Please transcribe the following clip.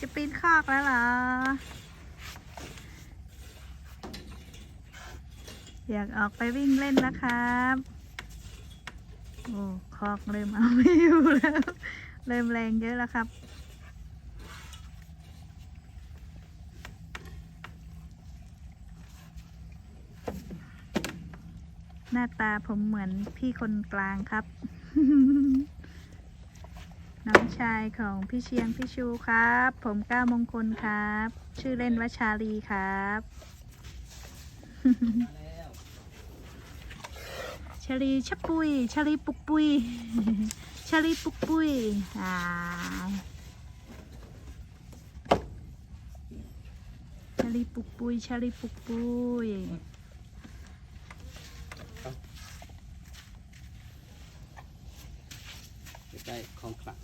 จะปีนคอกแล้วเหรออยากออกไปวิ่งเล่นแล้วครับโอ้คอกเริ่มเอาไม่อยู่แล้วเริ่มแรงเยอะแล้วครับหน้าตาผมเหมือนพี่คนกลางครับ น้องชายของพี่เชียงพี่ชูครับผมก้าวมงคลครับชื่อเล่นว่าชาลีครับชาลีชะปุยชาลีปุกปุยชาลีปุกปุยชาลีปุกปุยชาลีปุกปุยได้ของขลัง